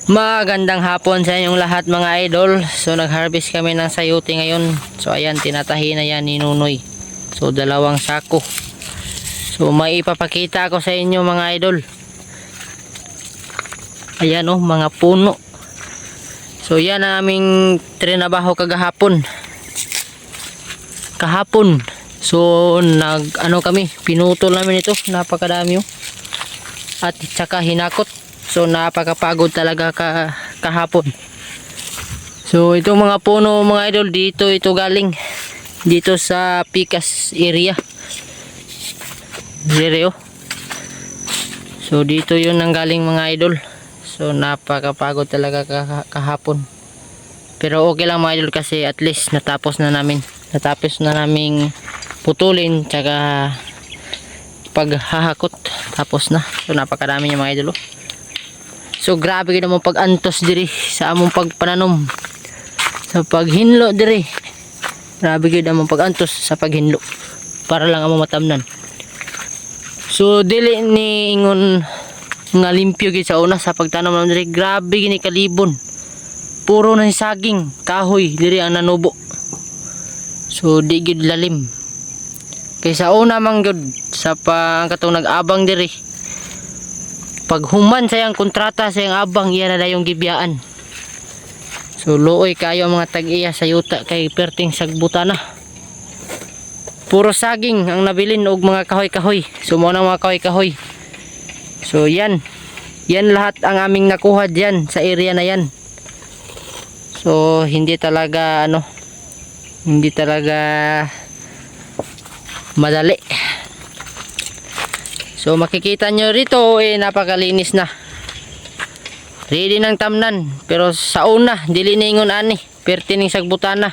Magandang hapon sa inyong lahat mga idol. So nag-harvest kami ng sayote ngayon. So ayan, tinatahi na yan ni Nunoy. So 2 sako. So may ipapakita ako sa inyo mga idol. Ayan oh, mga puno. So yan ang aming trinabaho kagahapon. Kahapon. So kami, pinutol namin ito. Napakadami oh. At saka hinakot. So napakapagod talaga kahapon. So itong mga puno mga idol, dito ito galing. Dito sa Picas area. Zero. So dito yun ang galing mga idol. So napakapagod talaga kahapon. Pero okay lang mga idol kasi at least natapos na namin putulin tsaka paghahakot. Tapos na. So napakadami niya mga idol oh. So grabe gid mo pag-antos diri sa among pagpananom. Sa paghinlo diri. Grabe gid mo pag-antos sa paghinlo. Para lang among matamnan. So dili ni ingon nga limpyo gid sa una sa pagtanom naman diri. Grabe gini kalibon. Puro na saging, kahoy diri ang nanubo. So di gid lalim. Kaysa una man gud sa katong nag-abang diri. Pag human sayang kontrata sayang abang iya na dayong gibiyaan. So luoy kayo ang mga tag-iya sa yuta kay perting sagbuta na. Puro saging ang nabilin og mga kahoy-kahoy. So mo na mga kahoy-kahoy. So yan lahat ang aming nakuha diyan sa area na yan. So hindi talaga madali. So makikita nyo rito napakalinis na. Ready ng tamnan. Pero sa una dili ningon ani. Pertining sagbutana.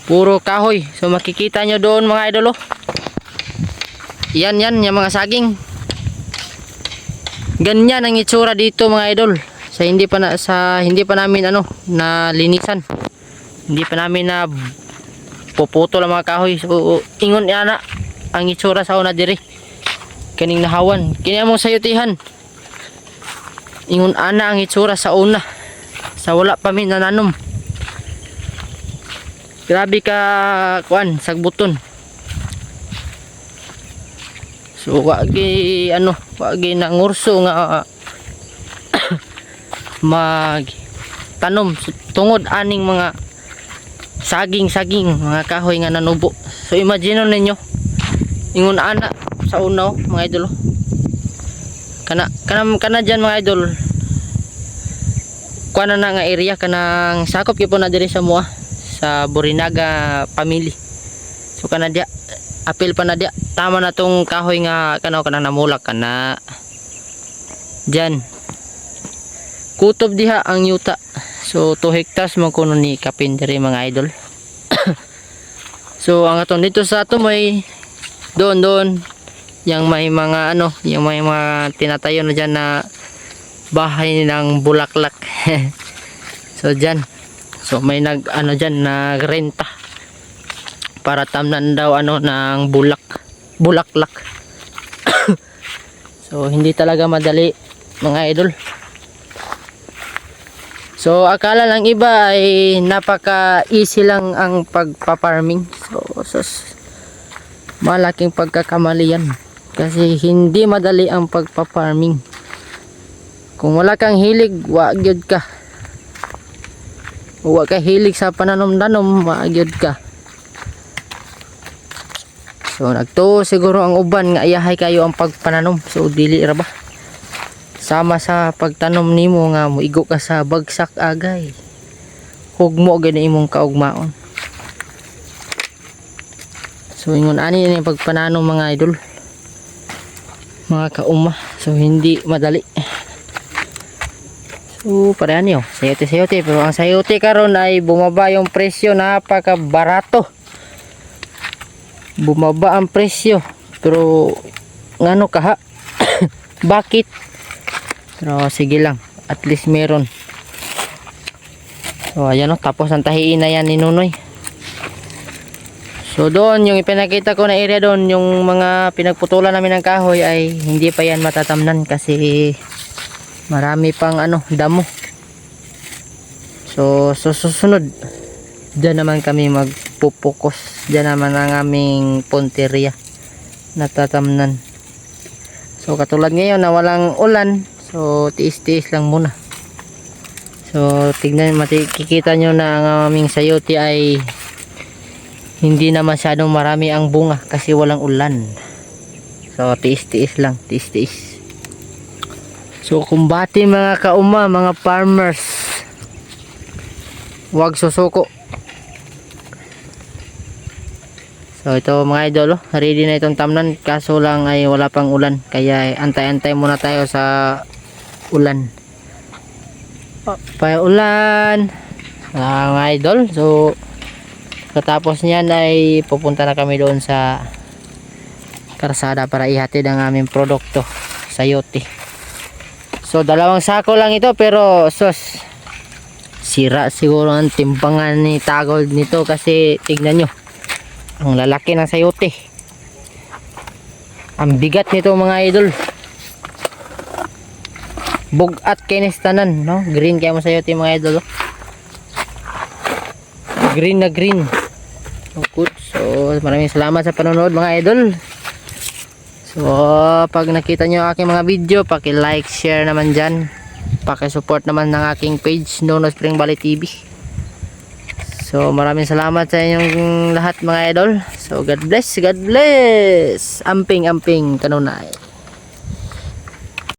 Puro kahoy. So makikita nyo doon mga idol oh. Yan yung mga saging. Ganyan ang itsura dito mga idol. Hindi pa namin na linisan. Hindi pa namin na puputol ang mga kahoy. So ingon ana ang itsura sa una diri kaning nahawan kini among sayutihan. Ingon ana ang itsura sa una sa wala pa mi nananom. Grabe ka sagbuton. So wagi nangurso nga magtanom tungod aning mga saging mga kahoy nga nanubo. So imagine ninyo ingon ana sa una mga idol kana dyan mga idol kuana na nga area kanang sakop gyud na diri sa mua sa Borinaga family. So kana dia apil pa na dia tama na tong kahoy nga kanang namulak kana dyan kutob diha ang yuta. So 2 hectares man kuno ni kapin diri mga idol. So ang aton dito sa ato may doon yung may mga yung may mga tinatayo na dyan na bahay ng bulaklak. So dyan so may dyan nagrenta para tamnan daw ng bulaklak. So hindi talaga madali mga idol. So akala lang iba ay napaka easy lang ang pagpa-farming. So malaking pagkakamali yan kasi hindi madali ang pagpa-farming. Kung wala kang hilig wa gyud ka, wa ka hilig sa pananom-danom wa gyud ka. So nagtuo siguro ang uban nga ayahay kayo ang pagpananom. So dili ra ba sama sa pagtanom nimo nga moigo ka sa bagsak agay hugmo gani imong kaugmaon. So ingon ani ni pagpananom mga idol mga kauma. So hindi madali. So parehan niyo sayote pero ang sayote karon ay bumaba yung presyo. Napakabarato, bumaba ang presyo pero ngano kaha bakit? Pero sige lang at least meron. So ayan tapos ang tahiin na yan ni Nunoy. So doon yung ipinakita ko na area doon, yung mga pinagputulan namin ng kahoy ay hindi pa yan matatamnan kasi Marami pang ano, damo. So susunod, diyan naman kami magpupokus. Diyan naman ang aming punteriya na tatamnan. So katulad ngayon na walang ulan, so tiis-tiis lang muna. So tignan, makikita nyo na ang aming sayote ay hindi na masyadong marami ang bunga kasi walang ulan. So tiis-tiis lang, tiis-tiis. So kumbati mga kauma, mga farmers, huwag susuko. So ito mga idol, ready na itong tamnan, kaso lang ay wala pang ulan, kaya antay-antay muna tayo sa ulan. Ulan mga idol. So katapos niyan ay pupunta na kami doon sa karsada para ihatid ang aming produkto, sayote. So 2 sako lang ito, pero sus, sira siguro ang timbangan ni Tagold nito kasi tignan nyo ang lalaki ng sayote, ang bigat nito mga idol. Bugat kinis tanan, no? Green kaya mo sayote mga idol, oh. Green na green. Good. So maraming salamat sa panonood mga idol. So pag nakita nyo aking mga video, paki-like, share naman dyan, paki-support naman ng aking page, Nono Spring Valley TV. So maraming salamat sa inyong lahat mga idol. So God bless, God bless. Amping kanunay.